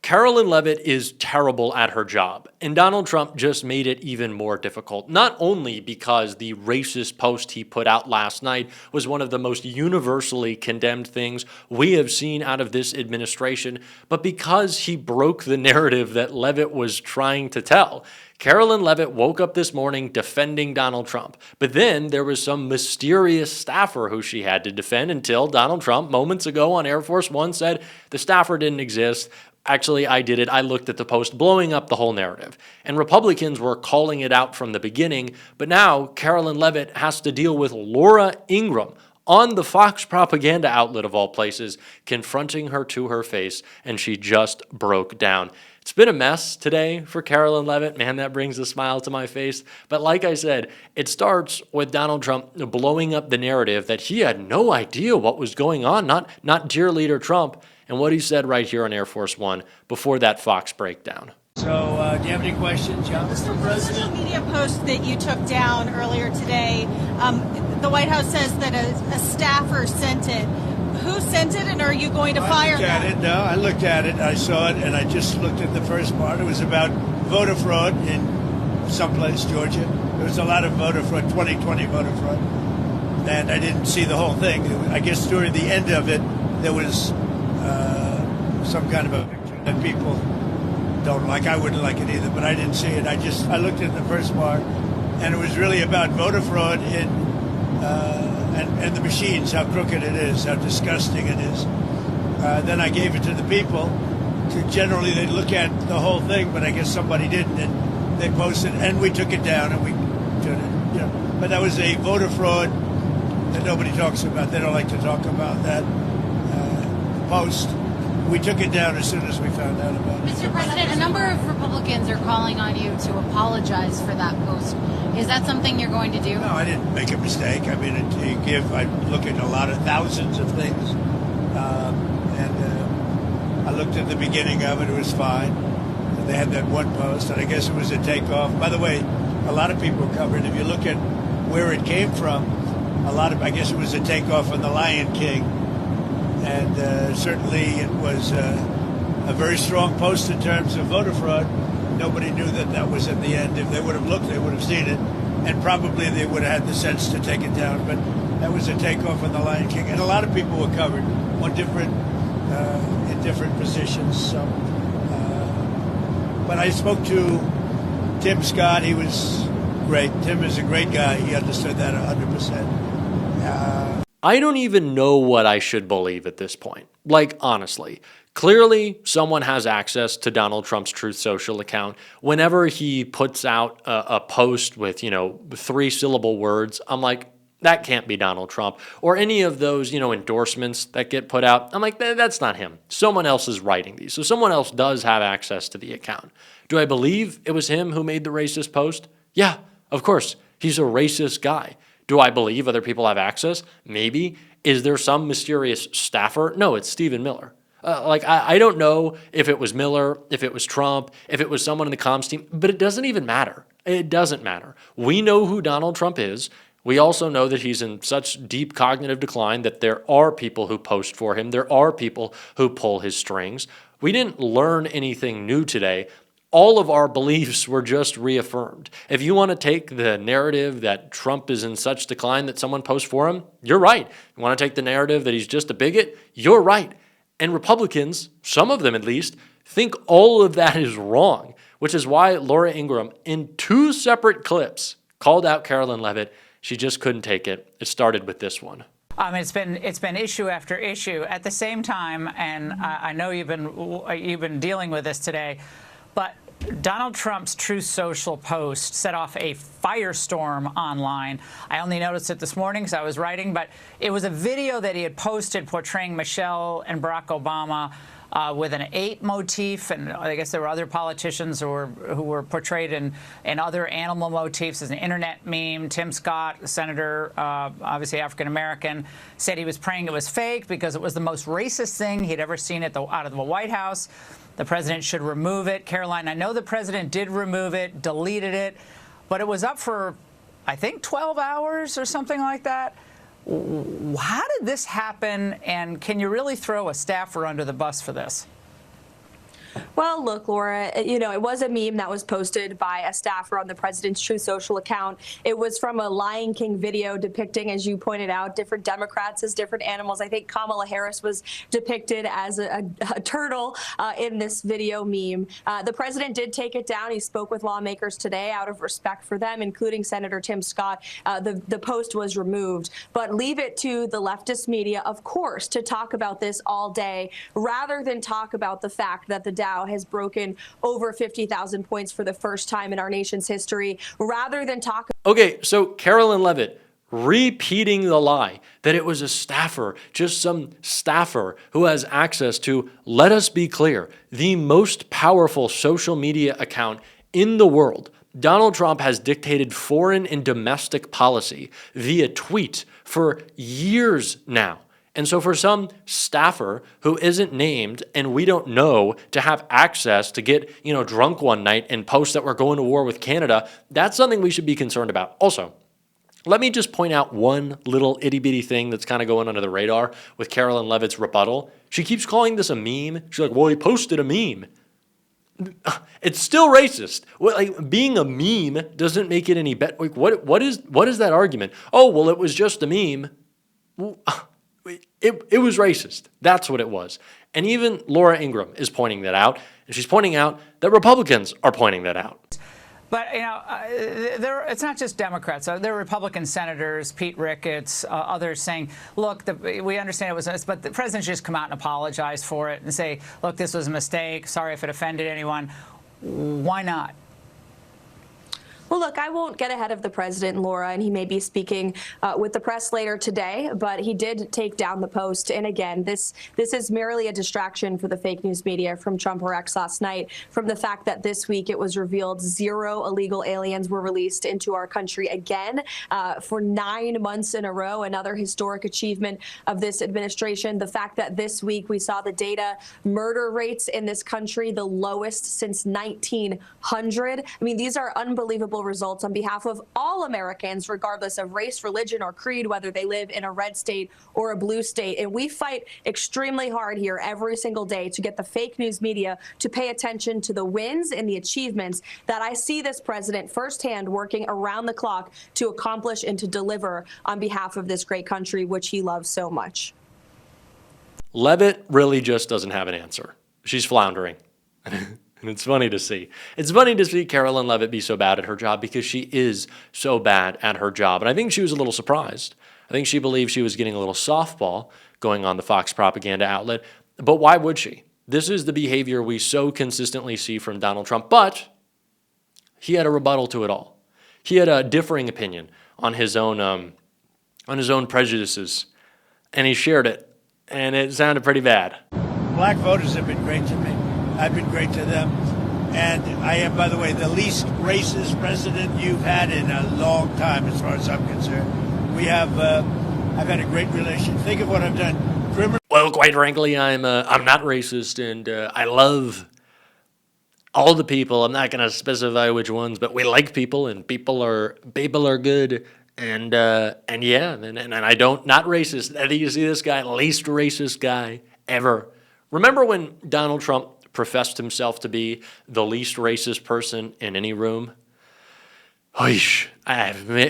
Karoline Leavitt is terrible at her job, and Donald Trump just made it even more difficult, not only because the racist post he put out last night was one of the most universally condemned things we have seen out of this administration, but because he broke the narrative that Leavitt was trying to tell. Karoline Leavitt woke up this morning defending Donald Trump, but then there was some mysterious staffer who she had to defend until Donald Trump moments ago on Air Force One said the staffer didn't exist. Actually, I did it. I looked at the post, blowing up the whole narrative. And Republicans were calling it out from the beginning, but now Karoline Leavitt has to deal with Laura Ingraham on the Fox propaganda outlet of all places, confronting her to her face, and she just broke down. It's been a mess today for Karoline Leavitt. Man, that brings a smile to my face. But like I said, it starts with Donald Trump blowing up the narrative that he had no idea what was going on, not dear leader Trump, and what he said right here on Air Force One before that Fox breakdown. So, do you have any questions, John? Mr. President, social media post that you took down earlier today, the White House says that a staffer sent it. Who sent it, and are you going to fire them? No, I looked at it. I saw it, and I just looked at the first part. It was about voter fraud in someplace, Georgia. There was a lot of voter fraud, 2020 voter fraud, and I didn't see the whole thing. I guess during the end of it, there was some kind of a picture that people don't like. I wouldn't like it either, but I didn't see it. I looked at the first part, and it was really about voter fraud in and the machines, how crooked it is, how disgusting it is. Then I gave it to the people. Generally, they look at the whole thing, but I guess somebody didn't, and they posted, and we took it down, and we turned it. You know, but that was a voter fraud that nobody talks about. They don't like to talk about that post. We took it down as soon as we found out about it. Mr. President, a number of Republicans are calling on you to apologize for that post. Is that something you're going to do? No, I didn't make a mistake. I mean, I look at a lot of thousands of things, and I looked at the beginning of it. It was fine. And they had that one post, and I guess it was a takeoff. By the way, a lot of people covered. If you look at where it came from, I guess it was a takeoff on The Lion King. And certainly it was a very strong post in terms of voter fraud. Nobody knew that was at the end. If they would have looked, they would have seen it. And probably they would have had the sense to take it down. But that was a takeoff on The Lion King. And a lot of people were covered on in different positions. So, but I spoke to Tim Scott. He was great. Tim is a great guy. He understood that 100%. I don't even know what I should believe at this point. Like, honestly, clearly someone has access to Donald Trump's Truth Social account. Whenever he puts out a post with, 3-syllable words, I'm like, that can't be Donald Trump. Or any of those, endorsements that get put out, I'm like, that's not him. Someone else is writing these. So someone else does have access to the account. Do I believe it was him who made the racist post? Yeah, of course. He's a racist guy. Do I believe other people have access? Maybe. Is there some mysterious staffer? No, it's Stephen Miller. I don't know if it was Miller, if it was Trump, if it was someone in the comms team, but it doesn't even matter. It doesn't matter. We know who Donald Trump is. We also know that he's in such deep cognitive decline that there are people who post for him. There are people who pull his strings. We didn't learn anything new today. All of our beliefs were just reaffirmed. If you want to take the narrative that Trump is in such decline that someone posts for him, you're right. You want to take the narrative that he's just a bigot, you're right. And Republicans, some of them at least, think all of that is wrong, which is why Laura Ingraham, in 2 separate clips, called out Karoline Leavitt. She just couldn't take it. It started with this one. It's been issue after issue. At the same time, and I know you've been dealing with this today, but Donald Trump's Truth Social post set off a firestorm online. I only noticed it this morning because I was writing, but it was a video that he had posted portraying Michelle and Barack Obama with an ape motif, and I guess there were other politicians who were portrayed in other animal motifs as an internet meme. Tim Scott, the senator, obviously African-American, said he was praying it was fake because it was the most racist thing he'd ever seen out of the White House. The president should remove it. Karoline, I know the president did remove it, deleted it, but it was up for, I think, 12 hours or something like that. How did this happen, and can you really throw a staffer under the bus for this? Well, look, Laura, it was a meme that was posted by a staffer on the president's Truth Social account. It was from a Lion King video depicting, as you pointed out, different Democrats as different animals. I think Kamala Harris was depicted as a turtle in this video meme. The president did take it down. He spoke with lawmakers today out of respect for them, including Senator Tim Scott. The post was removed. But leave it to the leftist media, of course, to talk about this all day, rather than talk about the fact that the Dow has broken over 50,000 points for the first time in our nation's history, rather than talk. Okay, so Karoline Leavitt repeating the lie that it was a staffer, just some staffer who has access to, let us be clear, the most powerful social media account in the world. Donald Trump has dictated foreign and domestic policy via tweet for years now. And so for some staffer who isn't named and we don't know to have access to get, drunk one night and post that we're going to war with Canada, that's something we should be concerned about. Also, let me just point out one little itty-bitty thing that's kind of going under the radar with Karoline Leavitt's rebuttal. She keeps calling this a meme. She's like, well, he posted a meme. It's still racist. Being a meme doesn't make it any better. What is that argument? Oh, well, it was just a meme. It was racist. That's what it was. And even Laura Ingraham is pointing that out. And she's pointing out that Republicans are pointing that out. But, it's not just Democrats. There are Republican senators, Pete Ricketts, others saying, look, we understand it was this, but the president should just come out and apologize for it and say, look, this was a mistake. Sorry if it offended anyone. Why not? Well, look, I won't get ahead of the president, Laura, and he may be speaking with the press later today, but he did take down the post. And again, this is merely a distraction for the fake news media from Trump or X last night, from the fact that this week it was revealed 0 illegal aliens were released into our country again for 9 months in a row, another historic achievement of this administration. The fact that this week we saw the data murder rates in this country the lowest since 1900. I mean, these are unbelievable results on behalf of all Americans, regardless of race, religion, or creed, whether they live in a red state or a blue state. And we fight extremely hard here every single day to get the fake news media to pay attention to the wins and the achievements that I see this president firsthand working around the clock to accomplish and to deliver on behalf of this great country, which he loves so much. Leavitt really just doesn't have an answer. She's floundering. And it's funny to see. It's funny to see Karoline Leavitt be so bad at her job because she is so bad at her job. And I think she was a little surprised. I think she believed she was getting a little softball going on the Fox propaganda outlet. But why would she? This is the behavior we so consistently see from Donald Trump. But he had a rebuttal to it all. He had a differing opinion on his own prejudices, and he shared it, and it sounded pretty bad. Black voters have been great to me. I've been great to them. And I am, by the way, the least racist president you've had in a long time, as far as I'm concerned. We have, I've had a great relationship. Think of what I've done. Well, quite frankly, I'm not racist, and I love all the people. I'm not going to specify which ones, but we like people, and people are good. And yeah, and I don't, not racist. I think you see this guy, least racist guy ever. Remember when Donald Trump professed himself to be the least racist person in any room? Oish,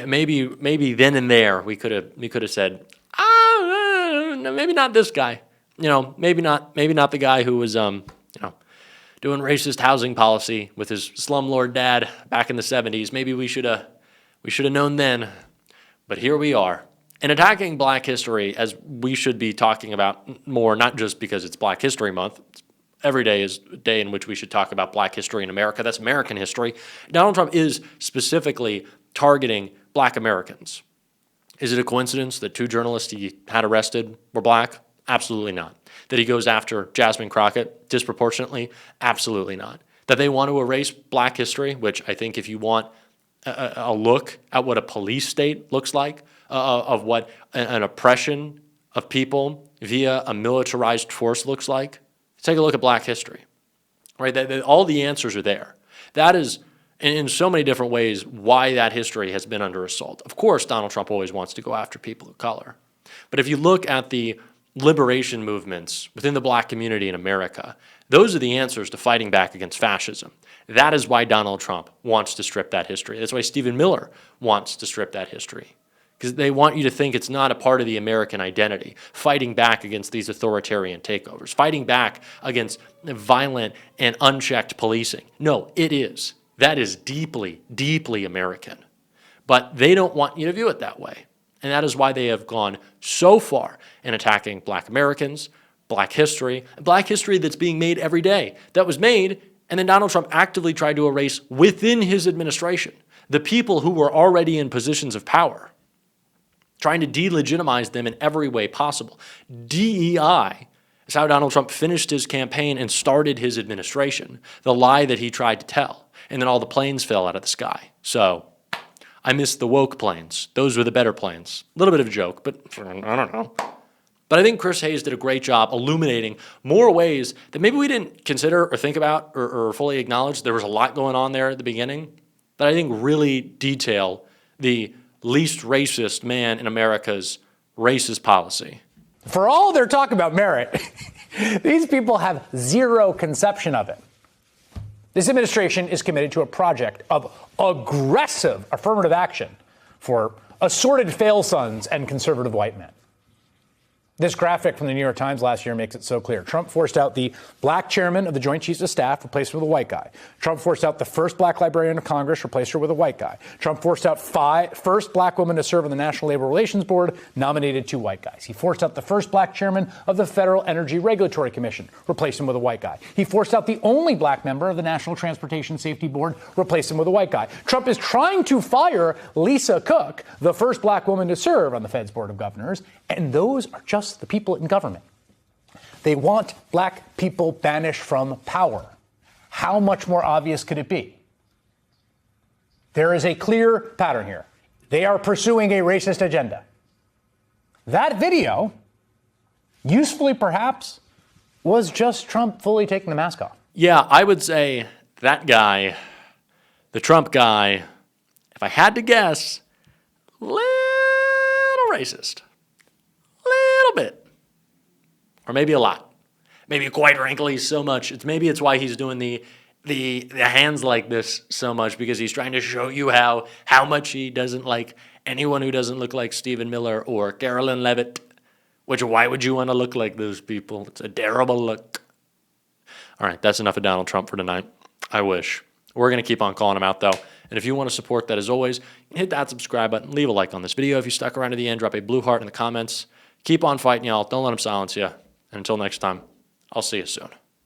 maybe then and there we could have said, maybe not this guy. Maybe not the guy who was doing racist housing policy with his slumlord dad back in the 70s. Maybe we should have known then. But here we are. And attacking Black history, as we should be talking about more, not just because it's Black History Month. Every day is a day in which we should talk about Black history in America. That's American history. Donald Trump is specifically targeting Black Americans. Is it a coincidence that 2 journalists he had arrested were Black? Absolutely not. That he goes after Jasmine Crockett disproportionately? Absolutely not. That they want to erase Black history, which I think if you want a look at what a police state looks like, of what an oppression of people via a militarized force looks like, take a look at Black history, right? All the answers are there. That is, in so many different ways, why that history has been under assault. Of course, Donald Trump always wants to go after people of color. But if you look at the liberation movements within the black community in America. Those are the answers to fighting back against fascism. That is why Donald Trump wants to strip that history. That's why Stephen Miller wants to strip that history. Because they want you to think it's not a part of the American identity, fighting back against these authoritarian takeovers, fighting back against violent and unchecked policing. No, it is. That is deeply, deeply American. But they don't want you to view it that way. And that is why they have gone so far in attacking black Americans, black history that's being made every day, that was made, and then Donald Trump actively tried to erase within his administration the people who were already in positions of power, trying to delegitimize them in every way possible. DEI is how Donald Trump finished his campaign and started his administration, the lie that he tried to tell. And then all the planes fell out of the sky. So I miss the woke planes. Those were the better planes. A little bit of a joke, but I don't know. But I think Chris Hayes did a great job illuminating more ways that maybe we didn't consider or think about or fully acknowledge. There was a lot going on there at the beginning, but I think really detail the least racist man in America's racist policy. For all their talk about merit, these people have zero conception of it. This administration is committed to a project of aggressive affirmative action for assorted fail sons and conservative white men. This graphic from the New York Times last year makes it so clear. Trump forced out the black chairman of the Joint Chiefs of Staff, replaced her with a white guy. Trump forced out the first black librarian of Congress, replaced her with a white guy. Trump forced out first black woman to serve on the National Labor Relations Board, nominated 2 white guys. He forced out the first black chairman of the Federal Energy Regulatory Commission, replaced him with a white guy. He forced out the only black member of the National Transportation Safety Board, replaced him with a white guy. Trump is trying to fire Lisa Cook, the first black woman to serve on the Fed's Board of Governors, and those are just the people in government. They want black people banished from power. How much more obvious could it be? There is a clear pattern here. They are pursuing a racist agenda. That video, usefully perhaps, was just Trump fully taking the mask off. Yeah, I would say that guy, the Trump guy, if I had to guess, little racist. Little bit. Or maybe a lot. Maybe quite frankly so much. Maybe it's why he's doing the hands like this so much, because he's trying to show you how much he doesn't like anyone who doesn't look like Stephen Miller or Karoline Leavitt. Which, why would you want to look like those people? It's a terrible look. All right, that's enough of Donald Trump for tonight. I wish. We're going to keep on calling him out, though. And if you want to support that, as always, hit that subscribe button. Leave a like on this video. If you stuck around to the end, drop a blue heart in the comments. Keep on fighting, y'all. Don't let them silence you. And until next time, I'll see you soon.